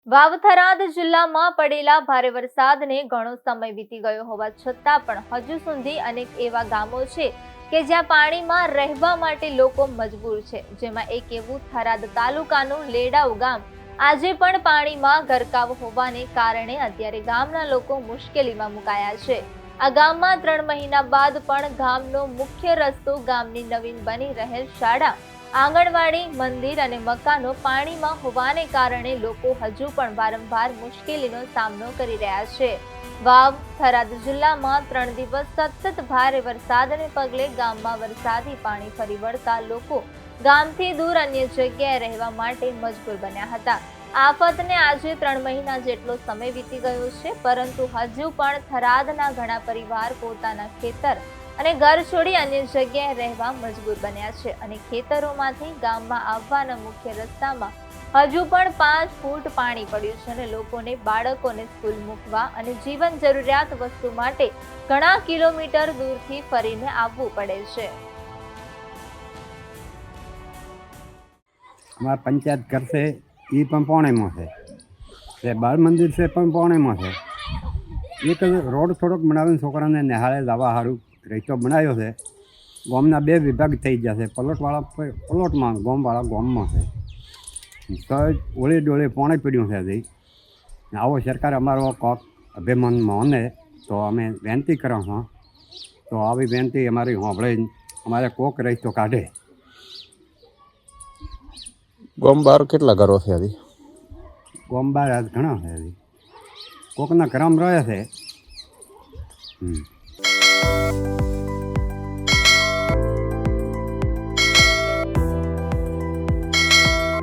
વાવ-થરાદ જિલ્લામાં પડેલા ભારે વરસાદને ઘણો સમય વીતી ગયો હોવા છતાં પણ હજુ સુધી અનેક એવા ગામો છે કે જ્યાં પાણીમાં રહેવા માટે લોકો મજબૂર છે। જેમાં એક એવું થરાદ તાલુકાનું લેડાઉ ગામ આજે પણ પાણીમાં ગરકાવ હોવાને કારણે અત્યારે ગામના લોકો મુશ્કેલીમાં મુકાયા છે। આ ગામમાં 3 મહિના બાદ પણ ગામનો મુખ્ય રસ્તો, ગામની નવીન બની રહેલ શાળા, આંગણવાડી, મંદિર અને મકાનો પાણીમાં હોવાને કારણે લોકો હજુ પણ વારંવાર મુશ્કેલીનો સામનો કરી રહ્યા છે। વાવ-થરાદ જિલ્લામાં 3 દિવસ સતત ભારે વરસાદને પગલે ગામમાં વરસાદી પાણી ફરી વળતા લોકો ગામથી દૂર અન્ય જગ્યાએ રહેવા માટે મજબૂર બન્યા હતા। આફતને આજે 3 મહિના જેટલો સમય વીતી ગયો છે, પરંતુ હજુ પણ થરાદના ઘણા પરિવાર પોતાના ખેતર અને ઘર છોડી અન્ય જગ્યાએ રહેવા મજબૂર બન્યા છે અને ખેતરોમાંથી ગામમાં આવવાના મુખ્ય રસ્તામાં હજુ પણ 5 ફૂટ પાણી પડ્યું છે અને લોકોને બાળકોને સ્કૂલ મૂકવા અને જીવન જરૂરિયાત વસ્તુ માટે ઘણા કિલોમીટર દૂરથી ફરીને આવવું પડે છે। हमारा पंचायत घर से ये पण पौने में है, बाल मंदिर से पण पौने में है। एक रोड थोड़ोक बनावीने छोकराने निहाळे जवा हारू रस्तो बनाव्यो है। गामना 2 विभाग थई गया है, पलोटवाळा पलोटमां, गामवाळा गाममां है। तो ओळे डोळे पाणी पड्युं है। हजी आवो सरकार अमारो कोक अभिमान माने तो अमे विनती करो छो, तो आवी विनती अमारी सांभळी अमारे कोक रस्तो काढे। गाम बार કેટલા ઘરો છે? હજી ગામ બહાર ઘણા છે, કોકના ઘરમાં રહે છે।